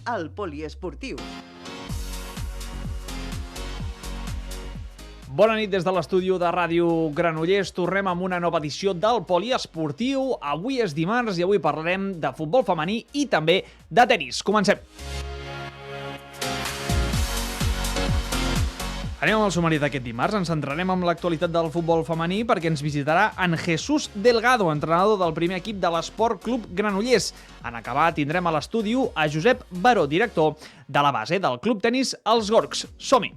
al poliesportiu. Bona nit des de l'estudi de Ràdio Granollers. Tornem amb una nova edició del Poliesportiu. Avui és dimarts i avui parlarem de futbol femení i també de tenis. Comencem. Anem amb el sumari d'aquest dimarts. Ens centrarem en l'actualitat del futbol femení perquè ens visitarà en Jesús Delgado, entrenador del primer equip de l'Esport Club Granollers. En acabar tindrem a l'estudi a Josep Baró, director de la base del Club Tenis Els Gorgs. Som-hi!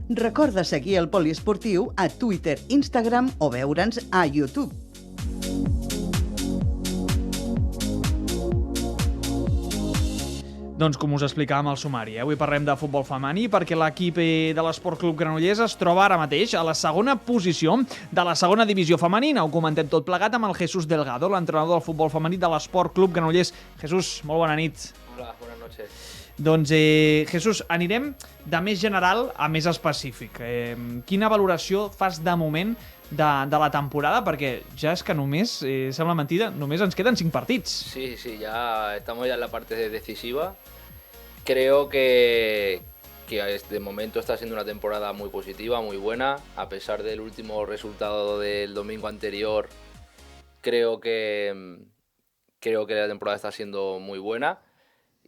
Recorda seguir el poliesportiu a Twitter, Instagram o veure'ns a YouTube. Doncs com us explicàvem al sumari, avui parlem de futbol femení perquè l'equip de l'Esport Club Granollers es troba ara mateix a la segona posició de la segona divisió femenina. Ho comentem tot plegat amb el Jesús Delgado, l'entrenador del futbol femení de l'Esport Club Granollers. Jesús, molt bona nit. Hola, buenas noches. Doncs, Jesús, anirem de més general a més específic. Quina valoració fas de moment de la temporada? Perquè ja és que només, sembla mentida, només ens queden 5 partits. Sí, ya estamos ya en la parte decisiva. Creo que de momento está siendo una temporada muy positiva, muy buena. A pesar del último resultado del domingo anterior, creo que la temporada está siendo muy buena.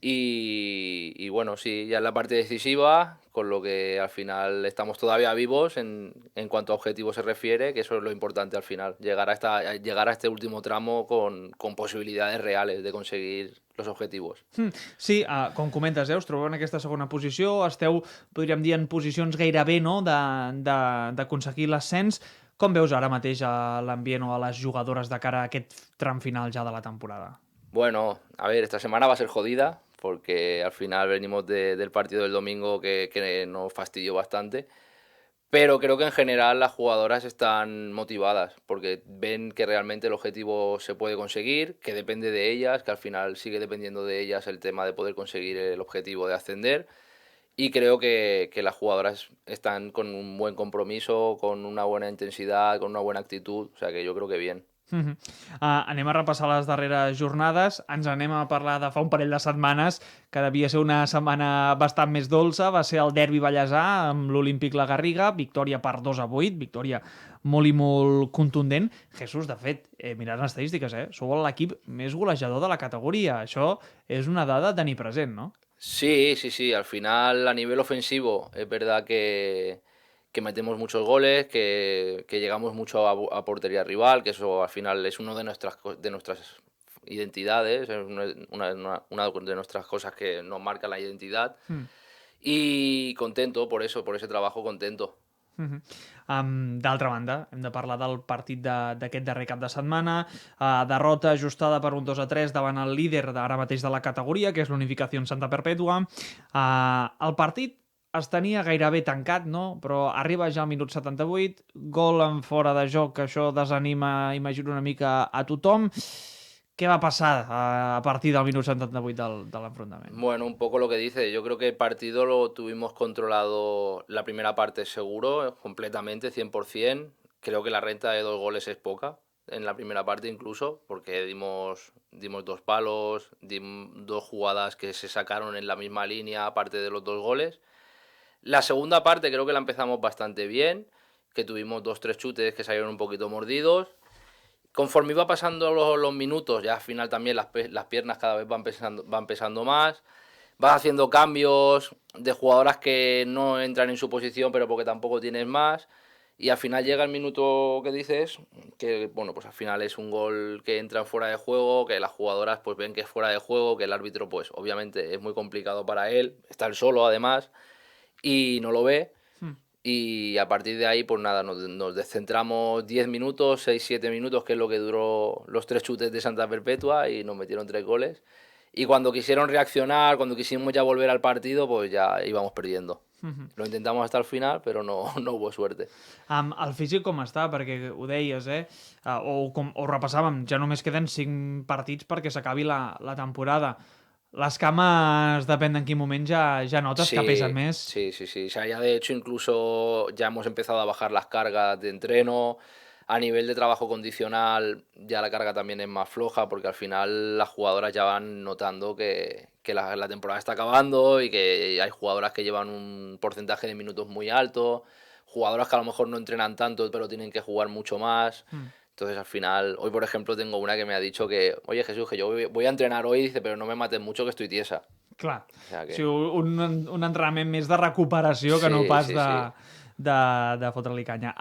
Y bueno, sí, ya en la parte decisiva, con lo que al final estamos todavía vivos en cuanto a objetivos se refiere, que eso es lo importante al final, llegar a este último tramo con posibilidades reales de conseguir los objetivos. Sí, com comentes, us trobeu en aquesta segona posició, esteu, podríem dir, en posicions gairebé d'aconseguir l'ascens. Com veus ara mateix l'ambient o a les jugadores de cara a aquest tram final ja de la temporada? Bueno, a ver, esta semana va a ser jodida, porque al final venimos del partido del domingo que nos fastidió bastante, pero creo que en general las jugadoras están motivadas, porque ven que realmente el objetivo se puede conseguir, que depende de ellas, que al final sigue dependiendo de ellas el tema de poder conseguir el objetivo de ascender, y creo que las jugadoras están con un buen compromiso, con una buena intensidad, con una buena actitud, o sea que yo creo que bien. Anem a repassar les darreres jornades, ens anem a parlar de fa un parell de setmanes, que devia ser una setmana bastant més dolça, va ser el derbi ballesà amb l'Olímpic La Garriga, victòria per 2-8, victòria molt i molt contundent. Jesús, de fet, mirant les estadístiques, sou l'equip més golejador de la categoria, això és una dada a tenir present, no? Sí, al final a nivel ofensivo es verdad que metemos muchos goles, que llegamos mucho a portería rival, que eso al final es uno de nuestras identidades, es una de nuestras cosas que nos marca la identidad. Y contento por eso, por ese trabajo, contento. D'altra banda, hem de parlar del partit d'aquest darrer cap de setmana, derrota ajustada per un 2-3 davant el líder ara mateix de la categoria, que és l'Unificació Santa Perpètua. El partit es tenia gairebé tancat, no? Però arriba ja al minut 78, gol en fora de joc, que això desanima, imagino, una mica a tothom. Què va passar a partir del minut 78 de l'enfrontament? Bueno, un poco lo que dice. Yo creo que el partido lo tuvimos controlado la primera parte seguro, completamente, 100%. Creo que la renta de 2 goles es poca, en la primera parte incluso, porque dimos 2 palos, 2 jugadas que se sacaron en la misma línea, aparte de los 2 goles. La segunda parte creo que la empezamos bastante bien, que tuvimos 2-3 chutes que salieron un poquito mordidos. Conforme iba pasando los minutos, ya al final también las piernas cada vez van pesando más. Vas haciendo cambios de jugadoras que no entran en su posición, pero porque tampoco tienes más. Y al final llega el minuto que dices, que bueno, pues al final es un gol que entra fuera de juego, que las jugadoras pues ven que es fuera de juego, que el árbitro pues obviamente es muy complicado para él, está él solo además, y no lo ve. Y a partir de ahí, pues nada, nos descentramos 10 minutos, 6-7 minutos, que es lo que duró los 3 chutes de Santa Perpètua, y nos metieron 3 goles. Y cuando quisieron reaccionar, cuando quisimos ya volver al partido, pues ya íbamos perdiendo. Lo intentamos hasta el final, però no hubo suerte. El físic com està? Perquè ho deies, o repassàvem, ja només queden 5 partits perquè s'acabi la temporada. Las camas, depende en qué momento, ya notas que pesan más. Sí. O sea, ya de hecho incluso ya hemos empezado a bajar las cargas de entreno. A nivel de trabajo condicional, ya la carga también es más floja, porque al final las jugadoras ya van notando que la temporada está acabando y que hay jugadoras que llevan un porcentaje de minutos muy alto, jugadoras que a lo mejor no entrenan tanto, pero tienen que jugar mucho más. Entonces, al final, hoy por ejemplo tengo una que me ha dicho que, oye Jesús, que yo voy a entrenar hoy, dice, pero no me mates mucho que estoy tiesa. Clar. O sea que... O sigui, un entrenament més de recuperació que no Sí, pas sí, de, sí. de fotre-li canya.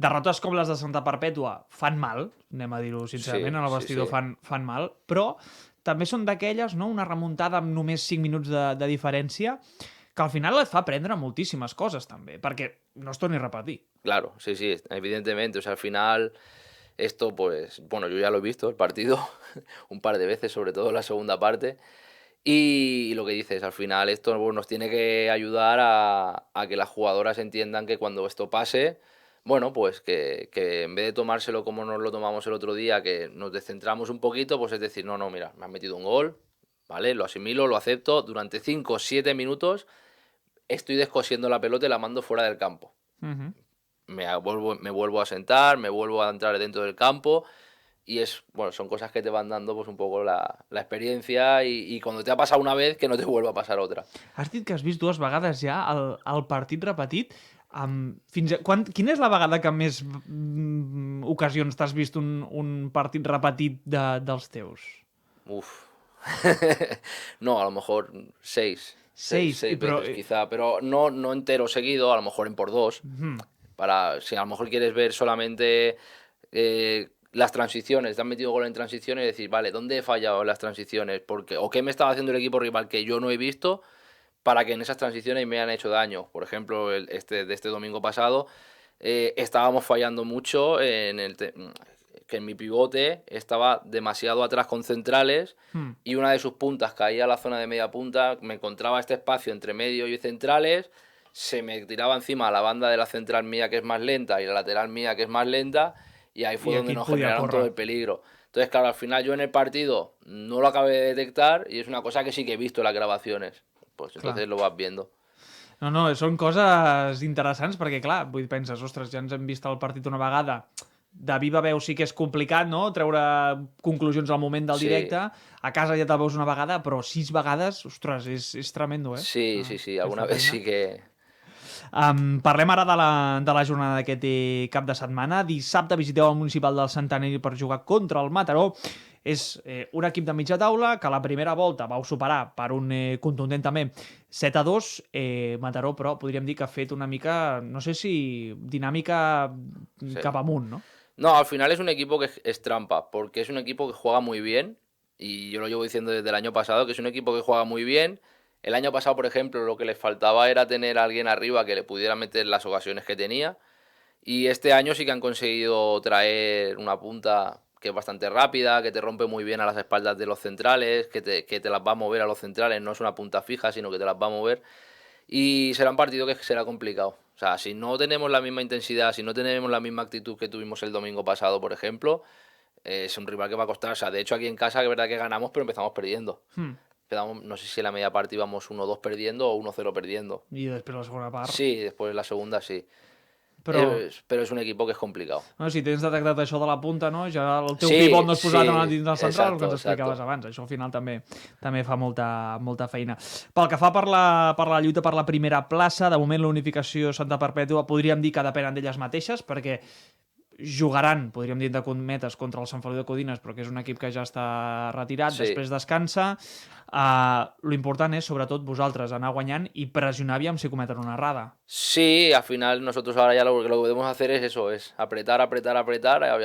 Derrotes com les de Santa Perpètua fan mal, anem a dir-ho sincerament, Sí, en el sí, vestidor sí. fan mal, però també són d'aquelles, no? Una remuntada amb només 5 minuts de diferència, que al final et fa aprendre moltíssimes coses, també, perquè no es torni a repetir. Claro, sí, sí, evidentemente. O sea, al final, esto, pues, bueno, yo ya lo he visto, el partido, un par de veces, sobre todo en la segunda parte. Y lo que dices, al final esto pues, nos tiene que ayudar a que las jugadoras entiendan que cuando esto pase, bueno, pues que en vez de tomárselo como nos lo tomamos el otro día, que nos descentramos un poquito, pues es decir, no, no, mira, me han metido un gol, ¿vale? Lo asimilo, lo acepto, durante 5 o 7 minutos estoy descosiendo la pelota y la mando fuera del campo. Me vuelvo a sentar, me vuelvo a entrar dentro del campo y bueno, son cosas que te van dando pues un poco la experiencia y cuando te ha pasado una vez que no te vuelva a pasar otra. Has dit que has vist 2 vegades ja el partit repetit. Quina és la vegada que més ocasions t'has vist un partit repetit dels teus? Uf. No, a lo mejor 6. 6 6, però... veces quizá, pero no entero seguido, a lo mejor en por 2. Si a lo mejor quieres ver solamente las transiciones, te han metido gol en transiciones y decir, vale, ¿dónde he fallado en las transiciones? ¿O qué me estaba haciendo el equipo rival que yo no he visto para que en esas transiciones me hayan hecho daño? Por ejemplo, de este domingo pasado, estábamos fallando mucho que en mi pivote estaba demasiado atrás con centrales y una de sus puntas caía a la zona de media punta, me encontraba este espacio entre medio y centrales, se me tiraba encima la banda de la central mía que es más lenta y la lateral mía que es más lenta y ahí fue donde nos generaron todo el peligro. Entonces, claro, al final yo en el partido no lo acabé de detectar y es una cosa que sí que he visto en las grabaciones. Pues entonces lo vas viendo. No, són coses interessants perquè, clar, vull penses, ostres, ja ens hem vist el partit una vegada, de viva veu sí que és complicat, no?, treure conclusions al moment del directe, a casa ja te'l veus una vegada, però 6 vegades, ostres, és tremendo, eh? Sí, alguna vez sí que... Parlem ara de la jornada d'aquest cap de setmana. Dissabte visiteu el Municipal del Centenari per jugar contra el Mataró. És un equip de mitja taula que a la primera volta vau superar per un contundent també 7-2. Mataró, però, podríem dir que ha fet una mica, no sé si dinàmica cap amunt, ¿no? No, al final es un equipo que es trampa, porque es un equipo que juega muy bien, y yo lo llevo diciendo desde el año pasado, que es un equipo que juega muy bien. El año pasado, por ejemplo, lo que les faltaba era tener a alguien arriba que le pudiera meter las ocasiones que tenía. Y este año sí que han conseguido traer una punta que es bastante rápida, que te rompe muy bien a las espaldas de los centrales, que te las va a mover a los centrales, no es una punta fija, sino que te las va a mover. Y será un partido que será complicado. O sea, si no tenemos la misma intensidad, si no tenemos la misma actitud que tuvimos el domingo pasado, por ejemplo, es un rival que va a costar. O sea, de hecho aquí en casa es verdad que ganamos, pero empezamos perdiendo. No sé si en la media parte íbamos 1-2 perdiendo o 1-0 perdiendo. I després la segona part. Sí, después la segunda sí. Però es un equipo que es complicado. No, si tens detectat això de la punta, no? Ja el teu pivot no és posat dins del central, el que ens explicaves abans. Això al final també fa molta feina. Pel que fa per la lluita per la primera plaça, de moment l'unificació Santa Perpètua podríem dir que depenen d'elles mateixes, perquè jugaran, podríem dir de cometes, contra el Sant Feliu de Codines, però que és un equip que ja està retirat, després descansa. Lo important és, sobretot, vosaltres anar guanyant i pressionar aviam si cometen una errada. Sí, al final nosotros ahora ya lo que podemos hacer es eso, es apretar, a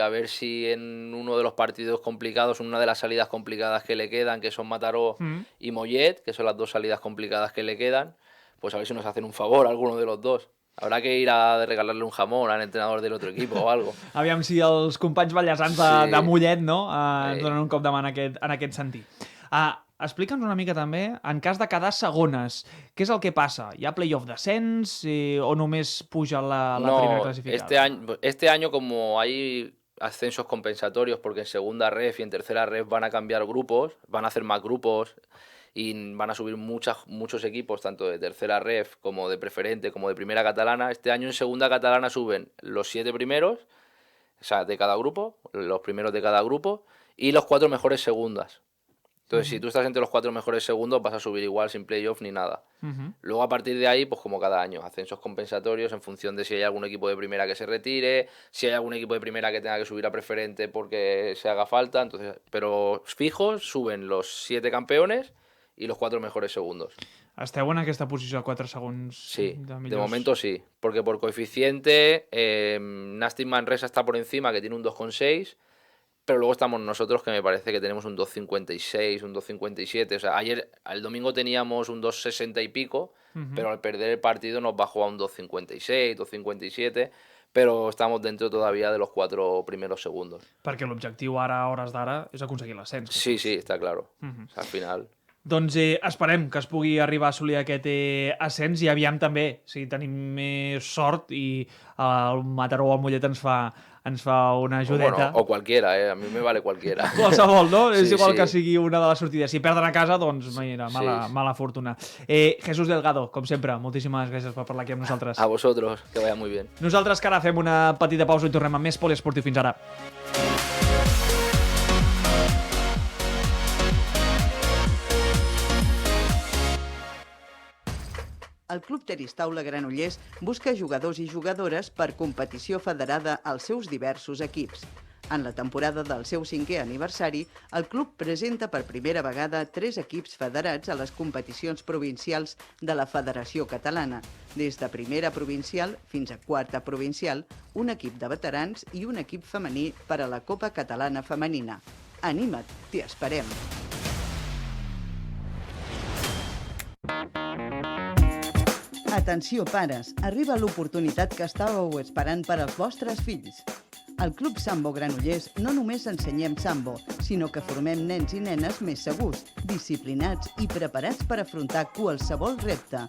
ver si en uno de los partidos complicados, una de las salidas complicadas que le quedan, que son Mataró y Mollet, que son las dos salidas complicadas que le quedan, pues a ver si nos hacen un favor alguno de los dos. Habrá que ir a regalarle un jamón al entrenador del otro equipo o algo. Aviam si els companys ballesans de Mollet, no?, ens donen un cop de mà en aquest sentit. Explica'ns una mica també, en cas de quedar segones, què és el que passa? Hi ha playoff descens o només puja la primera clasificada? Este año como hay ascensos compensatorios, porque en segunda ref y en tercera ref van a cambiar grupos, van a hacer más grupos y van a subir muchos equipos, tanto de tercera ref como de preferente, como de primera catalana. Este año en segunda catalana suben los 7 primeros o sea, de cada grupo, los primeros de cada grupo, y los 4 mejores segundas. Entonces, si tú estás entre los 4 mejores segundos, vas a subir igual sin playoff ni nada. Luego, a partir de ahí, pues como cada año, ascensos compensatorios en función de si hay algún equipo de primera que se retire, si hay algún equipo de primera que tenga que subir a preferente porque se haga falta. Entonces, pero fijos suben los 7 campeones y los 4 mejores segundos. Esteu en aquesta posició a 4 segons Sí, de de millors? momento sí, porque por coeficiente Nastic Manresa está por encima, que tiene un 2,6, pero luego estamos nosotros, que me parece que tenemos un 2,56, un 2,57. O sea, el domingo teníamos un 2,60 y pico, pero al perder el partido nos bajó a un 2,56, 2,57, pero estamos dentro todavía de los 4 primeros segundos. Perquè l'objectiu ara, a hores d'ara, és aconseguir l'ascens. Sí, sí, está claro. O sea, al final... Doncs esperem que es pugui arribar a assolir aquest ascens i aviam també, si tenim més sort i el Mataró o el Mollet ens fa una ajudeta. Bueno, o cualquiera, a mí me vale cualquiera. Qualsevol, no? Sí, És igual sí. que sigui una de les sortides. Si perden a casa, doncs mira, Sí. mala fortuna. Jesús Delgado, com sempre, moltíssimes gràcies per parlar aquí amb nosaltres. A vosotros, que vaya muy bien. Nosaltres que ara fem una petita pausa i tornem amb més poliesportiu. Fins ara. El Club Tenis Taula Granollers busca jugadors i jugadores per competició federada als seus diversos equips. En la temporada del seu 5è aniversari, el club presenta per primera vegada 3 equips federats a les competicions provincials de la Federació Catalana, des de primera provincial fins a quarta provincial, un equip de veterans i un equip femení per a la Copa Catalana Femenina. Anima't, t'hi esperem! Atenció, pares! Arriba l'oportunitat que estàveu esperant per als vostres fills. Al Club Sambo Granollers no només ensenyem sambo, sinó que formem nens i nenes més segurs, disciplinats i preparats per afrontar qualsevol repte.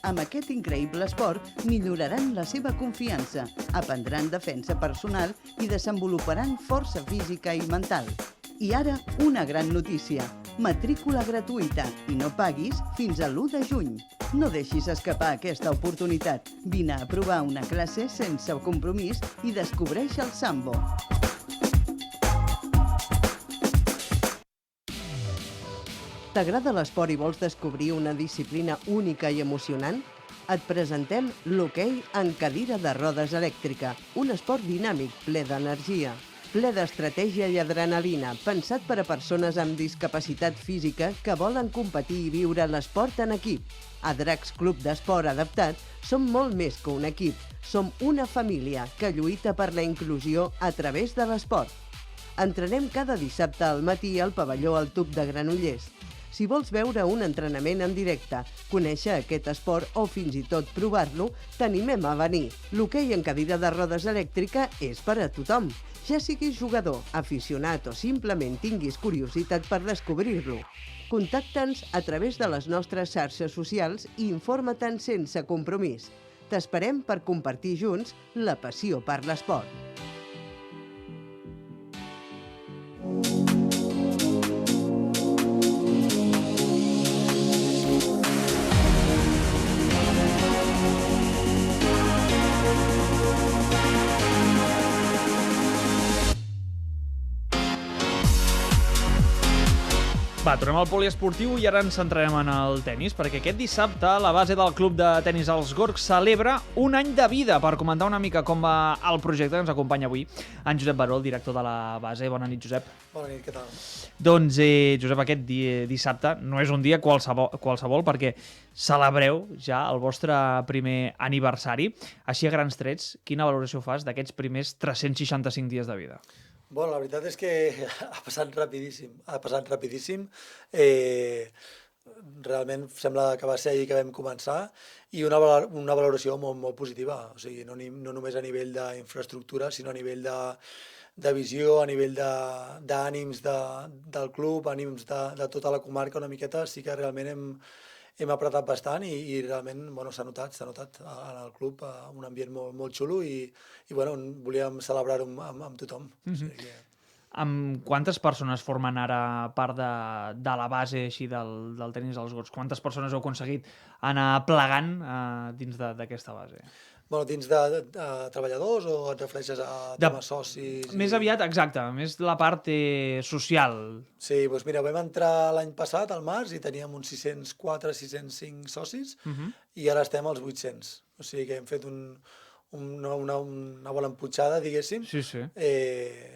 Amb aquest increïble esport milloraran la seva confiança, aprendran defensa personal i desenvoluparan força física i mental. I ara, una gran notícia. Matrícula gratuïta i no paguis fins a l'1 de juny. No deixis escapar aquesta oportunitat. Vine a provar una classe sense compromís i descobreix el sambo. T'agrada l'esport i vols descobrir una disciplina única i emocionant? Et presentem l'hoquei en cadira de rodes elèctrica, un esport dinàmic, ple d'energia, ple d'estratègia i adrenalina, pensat per a persones amb discapacitat física que volen competir i viure l'esport en equip. A Dracs Club d'Esport Adaptat som molt més que un equip, som una família que lluita per la inclusió a través de l'esport. Entrenem cada dissabte al matí al pavelló al Tub de Granollers. Si vols veure un entrenament en directe, conèixer aquest esport o fins i tot provar-lo, t'animem a venir. L'hoquei en cadira de rodes elèctrica és per a tothom. Ja siguis jugador, aficionat o simplement tinguis curiositat per descobrir-lo. Contacta'ns a través de les nostres xarxes socials i informa-te'n sense compromís. T'esperem per compartir junts la passió per l'esport. Va, tornem al poliesportiu i ara ens centrarem en el tennis, perquè aquest dissabte la base del club de tennis Els Gorgs celebra un any de vida. Per comentar una mica com va el projecte, ens acompanya avui en Josep Baró, el director de la base. Bona nit, Josep. Bona nit, què tal? Doncs, Josep, aquest dissabte no és un dia qualsevol perquè celebreu ja el vostre primer aniversari. Així a grans trets, quina valoració fas d'aquests primers 365 dies de vida? Bueno, la veritat és que ha passat rapidíssim. Realment sembla que va ser ahir que vam començar i una valoració molt, molt positiva. O sigui, no només a nivell d'infraestructura, sinó a nivell de visió, a nivell d'ànims del club, ànims de tota la comarca una miqueta. Sí que realment hem apretat bastant i realment s'ha notat en el club un ambient molt, molt xulo i volíem celebrar-ho amb tothom. O sigui que... Amb quantes persones formen ara part de la base així del tenis dels Gorgs? Quantes persones heu aconseguit anar plegant dins d'aquesta base? Bueno, dins de treballadors o et refereixes a temes socis? Més aviat, exacte, més la part social. Sí, doncs mira, vam entrar l'any passat, al març, i teníem uns 604-605 socis, i ara estem als 800. O sigui que hem fet una bona emputxada, diguéssim, Sí, sí.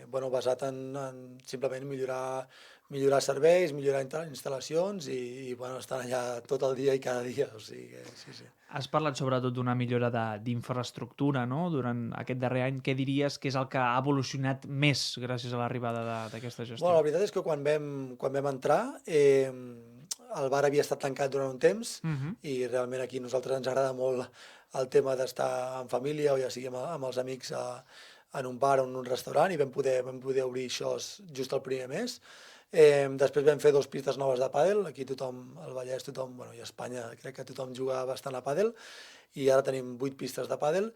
bueno, basat en simplement millorar serveis, millorar instal·lacions i bueno, estan allà tot el dia i cada dia, o sigui que sí. Has parlat sobretot d'una millora d'infraestructura, no?, durant aquest darrer any. Què diries que és el que ha evolucionat més gràcies a l'arribada d'aquesta gestió? Bueno, la veritat és que quan vam entrar, el bar havia estat tancat durant un temps i realment aquí a nosaltres ens agrada molt el tema d'estar en família o ja sigui amb els amics en un bar o en un restaurant, i vam poder obrir això just el primer mes. Després vam fer 2 pistes noves de pàdel, aquí tothom, al Vallès, tothom, bueno, i a Espanya crec que tothom juga bastant a pàdel, i ara tenim 8 pistes de pàdel,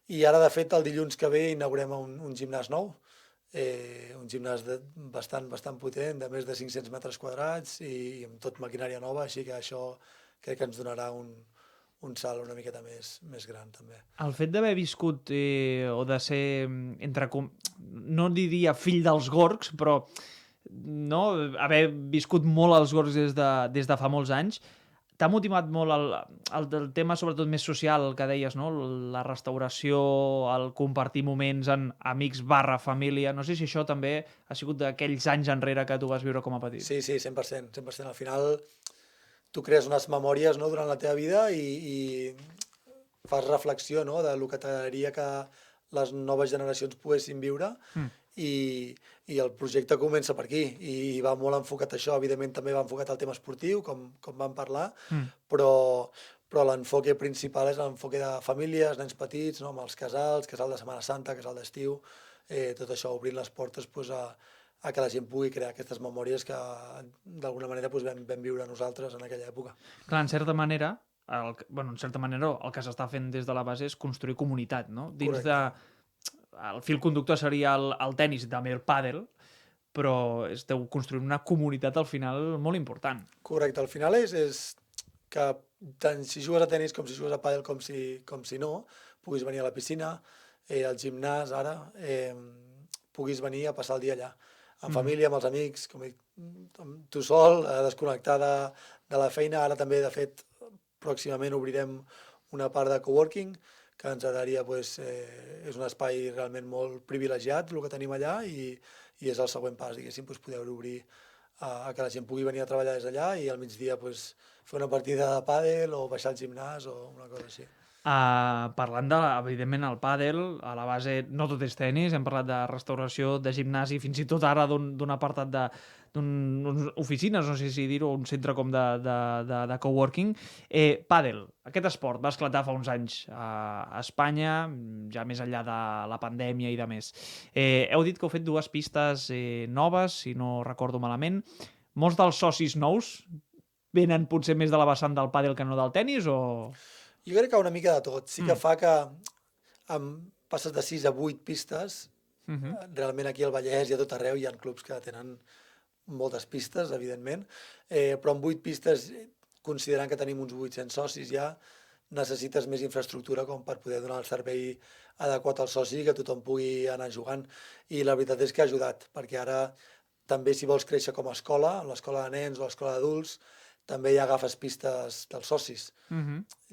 i ara de fet el dilluns que ve inaugurem un gimnàs nou, un gimnàs bastant potent, de més de 500 metres quadrats i amb tot maquinària nova, així que això crec que ens donarà un salt una miqueta més gran també. El fet d'haver viscut o de ser, no diria fill dels Gorgs, però no, haver viscut molt als Gorgs des de fa molts anys, t'ha motivat molt el tema sobretot més social, el que deies, no? La restauració, el compartir moments en amics / família. No sé si això també ha sigut d'aquells anys enrere que tu vas viure com a petit. Sí, 100%. Al final tu crees unes memòries, no, durant la teva vida i fas reflexió, no, de lo que t'agradaria que les noves generacions poguessin viure, i el projecte comença per aquí i va molt enfocat a això. Evidentment també va enfocat al tema esportiu, com vam parlar, però l'enfoque principal és l'enfoque de famílies, nens petits, no, amb els casals, casal de Setmana Santa, casal d'estiu, tot això, obrint les portes a que la gent pugui crear aquestes memòries que d'alguna manera vam viure nosaltres en aquella època. Clar, en certa manera, el que s'està fent des de la base és construir comunitat, no? Dins el fil conductor seria el tenis i també el pàdel, però esteu construint una comunitat al final molt important. Correcte, al final és que tant si jugues a tenis com si jugues a pàdel com si no, puguis venir a la piscina, al gimnàs ara, puguis venir a passar el dia allà, amb família, amb els amics, amb tu sol, desconnectar de la feina. Ara també, de fet, pròximament obrirem una part de coworking, que ens agradaria, és un espai realment molt privilegiat, el que tenim allà, i és el següent pas, diguéssim, poder obrir a que la gent pugui venir a treballar des d'allà i al migdia fer una partida de pàdel o baixar al gimnàs o una cosa així. Parlant evidentment, el pàdel, a la base no tot és tenis, hem parlat de restauració, de gimnàs i fins i tot ara d'un apartat d'unes oficines, no sé si dir-ho, un centre com de coworking. Pàdel, aquest esport va esclatar fa uns anys a Espanya, ja més enllà de la pandèmia i de més. Heu dit que heu fet 2 pistes noves, si no recordo malament. Molts dels socis nous venen potser més de la vessant del pàdel que no del tenis, o...? Jo crec que una mica de tot. Sí que fa que passes de 6 a 8 pistes. Realment aquí al Vallès i a tot arreu hi ha clubs que tenen moltes pistes, evidentment, però amb 8 pistes, considerant que tenim uns 800 socis ja, necessites més infraestructura com per poder donar el servei adequat al soci i que tothom pugui anar jugant. I la veritat és que ha ajudat, perquè ara també si vols créixer com a escola, l'escola de nens o l'escola d'adults, també hi agafes pistes dels socis.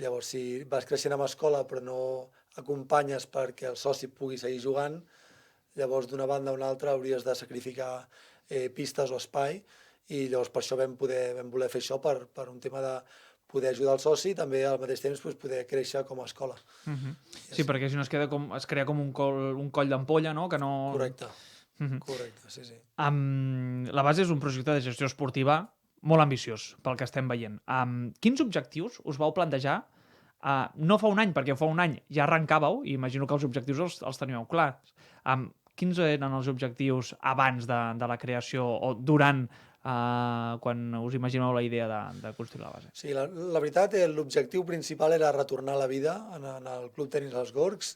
Llavors, si vas creixent amb escola però no acompanyes perquè el soci pugui seguir jugant, llavors d'una banda a una altra hauries de sacrificar pistes o espai, i llavors per això vam voler fer això, per un tema de poder ajudar el soci i també al mateix temps poder créixer com a escola. Sí, perquè si no es crea com un coll d'ampolla, no? Que no... Correcte, sí. La base és un projecte de gestió esportiva molt ambiciós, pel que estem veient. Quins objectius us vau plantejar? No fa un any, perquè fa un any ja arrencàveu, i imagino que els objectius els teníeu clars. Quins eren els objectius abans de la creació o durant, quan us imagineu la idea de construir la base? Sí, la veritat, l'objectiu principal era retornar a la vida en el Club Tenis dels Gorgs.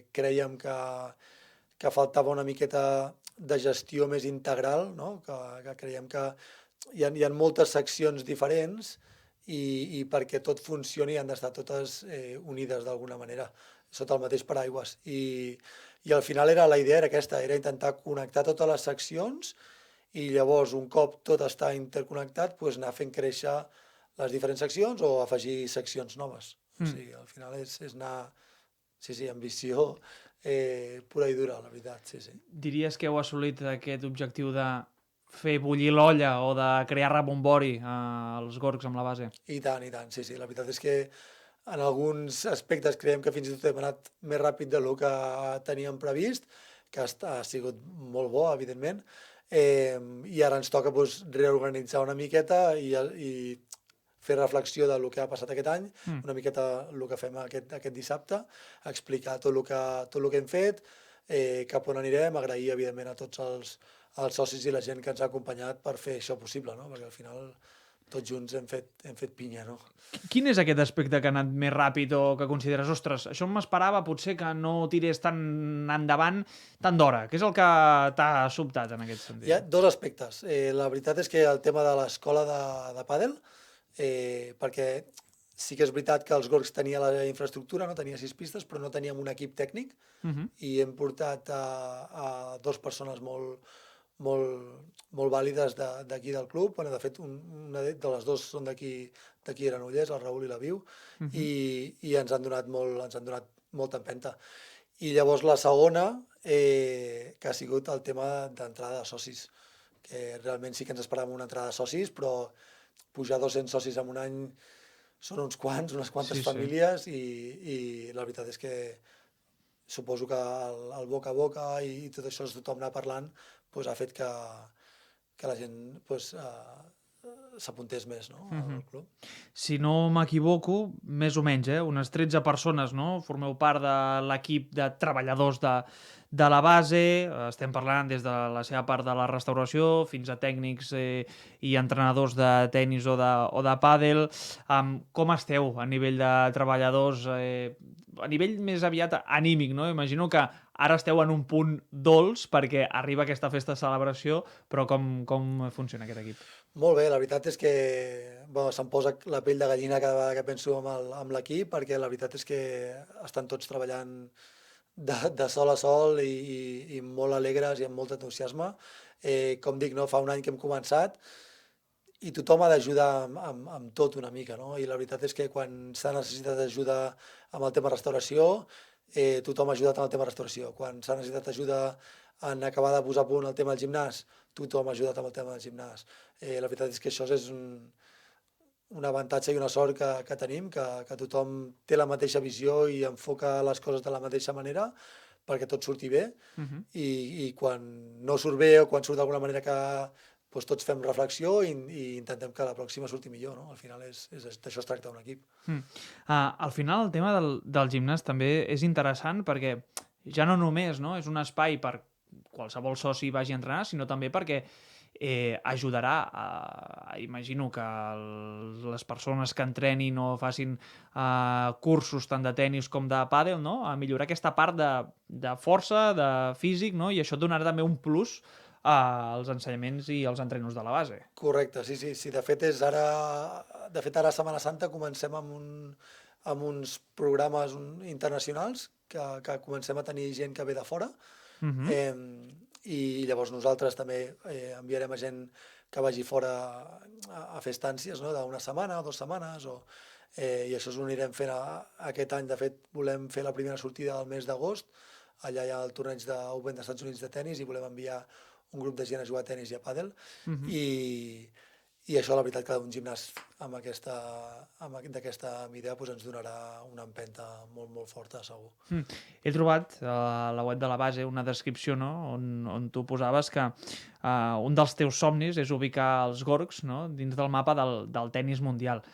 Crèiem que faltava una miqueta de gestió més integral, no? Que creiem que hi ha moltes seccions diferents i perquè tot funcioni han d'estar totes unides d'alguna manera. sota el mateix paraigües. I al final la idea era aquesta, era intentar connectar totes les seccions i llavors un cop tot està interconnectat doncs anar fent créixer les diferents seccions o afegir seccions noves. O sigui, al final és anar, ambició pura i dura, la veritat, sí. Diries que heu assolit aquest objectiu de fer bullir l'olla o de crear rebombori als gorgs amb la base? I tant, sí. La veritat és que en alguns aspectes creiem que fins i tot hem anat més ràpid del que teníem previst, que ha sigut molt bo, evidentment, i ara ens toca reorganitzar una miqueta i fer reflexió del que ha passat aquest any, una miqueta el que fem aquest dissabte, explicar tot el que hem fet, cap on anirem, agrair, evidentment, a tots els socis i la gent que ens ha acompanyat per fer això possible, no? Perquè al final tots junts hem fet pinya, no? Quin és aquest aspecte que ha anat més ràpid o que consideres, ostres, això m'esperava potser que no tirés tan endavant tant d'hora? Què és el que t'ha sobtat en aquest sentit? Hi ha dos aspectes. La veritat és que el tema de l'escola de pàdel, perquè sí que és veritat que els gorgs tenia la infraestructura, no tenia 6 pistes, però no teníem un equip tècnic i hem portat a 2 persones molt vàlides d'aquí del club. Bueno, de fet, una de les 2 són d'aquí de Granollers, el Raül i la Viu, i ens han donat molta empenta. I llavors la segona, que ha sigut el tema d'entrada de socis, que realment sí que ens esperàvem una entrada de socis, però pujar 200 socis en un any són unes quantes famílies i la veritat és que suposo que el boca a boca i tot això, tothom anar parlant, ha fet que la gent s'apuntés més, no, al club. Si no m'equivoco, més o menys, unes 13 persones, no? Formeu part de l'equip de treballadors de la base, estem parlant des de la seva part de la restauració fins a tècnics i entrenadors de tennis o de pàdel. Com esteu a nivell de treballadors? A nivell més aviat anímic, no? Imagino que ara esteu en un punt dolç perquè arriba aquesta festa de celebració, però com funciona aquest equip? Molt bé, la veritat és que se'm posa la pell de gallina cada vegada que penso amb l'equip, perquè la veritat és que estan tots treballant de sol a sol i molt alegres i amb molt entusiasme. Com dic, no? Fa un any que hem començat i tothom ha d'ajudar amb tot una mica, no? I la veritat és que quan s'ha necessitat ajuda amb el tema restauració, tothom ha ajudat amb el tema restauració. Quan s'ha necessitat ajuda en acabar de posar a punt el tema del gimnàs, tothom ha ajudat amb el tema del gimnàs. La veritat és que això és un avantatge i una sort que tenim, que tothom té la mateixa visió i enfoca les coses de la mateixa manera perquè tot surti bé i quan no surt bé o quan surt d'alguna manera que tots fem reflexió i intentem que la pròxima surti millor, no? Al final d'això es tracta un equip. Al final el tema del gimnàs també és interessant perquè ja no només és un espai per qualsevol soci vagi a entrenar, sinó també perquè ajudarà, imagino que les persones que entrenin o facin cursos tant de tenis com de pàdel, no? A millorar aquesta part de força, de físic, no? I això donarà també un plus als ensenyaments i als entrenos de la base. Correcte, sí. De fet, ara a Setmana Santa comencem amb uns programes internacionals que comencem a tenir gent que ve de fora, i llavors nosaltres també enviarem a gent que vagi fora a fer estàncies, no? d'una setmana o 2 setmanes, i això ho anirem fent aquest any. De fet, volem fer la primera sortida al mes d'agost, allà hi ha el torneig d'Open dels Estats Units de tenis i volem enviar un grup de gent a jugar a tenis i a pàdel, i això, la veritat, que un gimnàs d'aquesta mida ens donarà una empenta molt, molt forta, segur. He trobat a la web de la base una descripció, no? on tu posaves que un dels teus somnis és ubicar els gorgs, no? Dins del mapa del tennis mundial.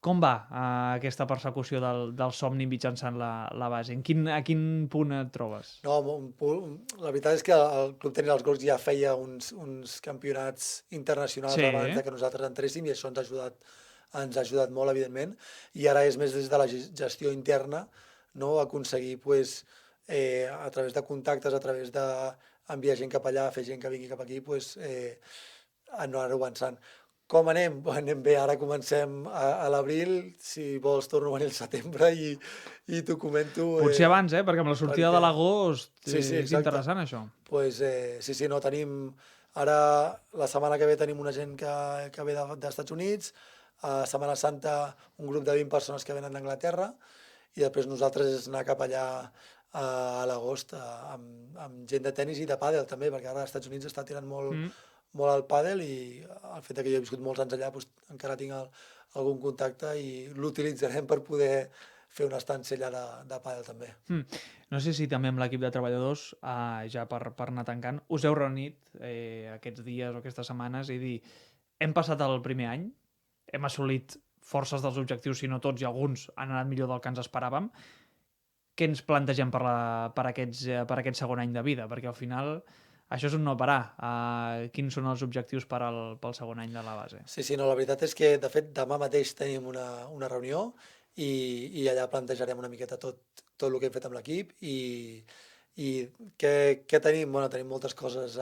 Com va aquesta persecució del somni mitjançant la base? A quin punt et trobes? No, la veritat és que el Club Tenis dels Gorgs ja feia uns campionats internacionals abans que nosaltres entréssim i això ens ha ajudat molt, evidentment, i ara és més des de la gestió interna, no? Aconseguir a través de contactes, a través d'enviar gent cap allà, fer gent que vingui cap aquí, anar-ho avançant. Com anem? Anem bé, ara comencem a l'abril, si vols torno a venir al setembre i t'ho comento. Potser abans, perquè amb la sortida de l'agost Sí, és exacte. interessant, això. Pues, sí, no, tenim... Ara, la setmana que ve tenim una gent que ve dels Estats Units, a Setmana Santa un grup de 20 persones que venen d'Anglaterra, i després nosaltres és anar cap allà a l'agost amb gent de tennis i de pàdel també, perquè ara als Estats Units està tirant molt al pàdel, i el fet que jo he viscut molts anys allà, doncs, encara tinc algun contacte i l'utilitzarem per poder fer una estància allà de pàdel també. No sé si també amb l'equip de treballadors, ja per anar tancant, us heu reunit aquests dies o aquestes setmanes i dir, hem passat el primer any, hem assolit forces dels objectius, si no tots i alguns han anat millor del que ens esperàvem, què ens plantegem per aquest segon any de vida? Perquè al final això és un no parar. Quins són els objectius pel segon any de la base? Sí, no, la veritat és que, de fet, demà mateix tenim una reunió i allà plantejarem una miqueta tot el que hem fet amb l'equip i què tenim? Bueno, tenim moltes coses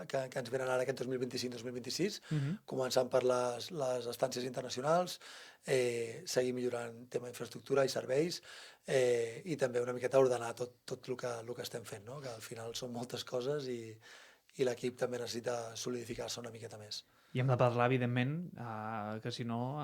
que ens venen ara aquest 2025-2026, començant per les estàncies internacionals, seguir millorant tema d'infraestructura i serveis, i també una miqueta ordenar tot el que estem fent, no? Que al final són moltes coses i l'equip també necessita solidificar-se una miqueta més. I hem de parlar, evidentment, que si no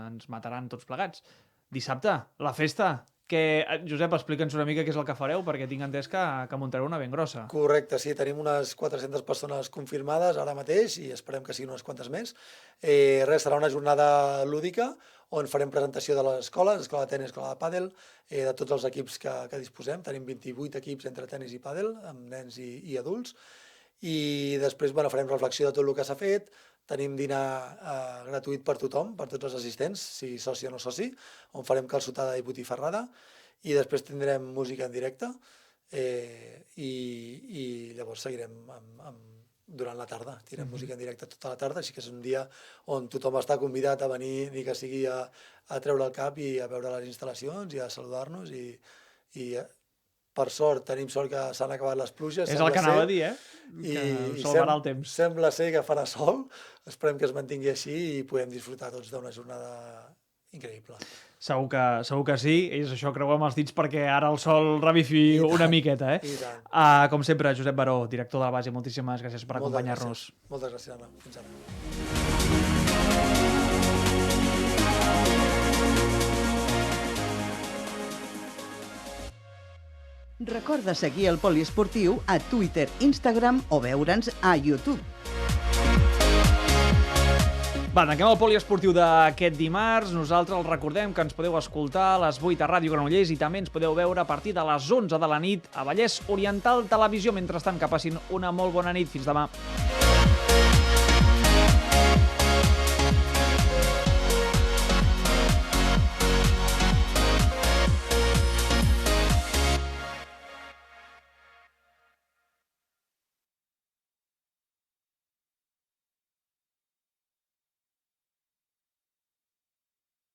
ens mataran tots plegats. Dissabte, la festa. Josep, explica'ns una mica què és el que fareu, perquè tinc entès que muntareu una ben grossa. Correcte, sí, tenim unes 400 persones confirmades ara mateix i esperem que siguin unes quantes més. Serà una jornada lúdica on farem presentació de les escoles, escola de tenis, escola de pàdel, de tots els equips que disposem. Tenim 28 equips entre tenis i pàdel, amb nens i adults. I després farem reflexió de tot el que s'ha fet. Tenim dinar gratuït per tothom, per tots els assistents, sigui soci o no soci, on farem calçotada i botifarrada, i després tindrem música en directe i llavors seguirem durant la tarda, tindrem música en directe tota la tarda, així que és un dia on tothom està convidat a venir, ni que sigui a treure el cap i a veure les instal·lacions i a saludar-nos i per sort, tenim sort que s'han acabat les pluges. És el que anava a dir, que salvarà el temps. Sembla ser que farà sol, esperem que es mantingui així i podem disfrutar tots d'una jornada increïble. Segur que sí, és això, creuem els dits perquè ara el sol revifi una miqueta. I tant. Com sempre, Josep Baró, director de la base, moltíssimes gràcies per acompanyar-nos. Moltes gràcies, Anna. Fins ara. Recorda seguir el Poliesportiu a Twitter, Instagram o veure'ns a YouTube. Va, tanquem el Poliesportiu d'aquest dimarts. Nosaltres els recordem que ens podeu escoltar a les 8 a Ràdio Granollers i també ens podeu veure a partir de les 11 de la nit a Vallès Oriental Televisió. Mentrestant, que passin una molt bona nit. Fins demà.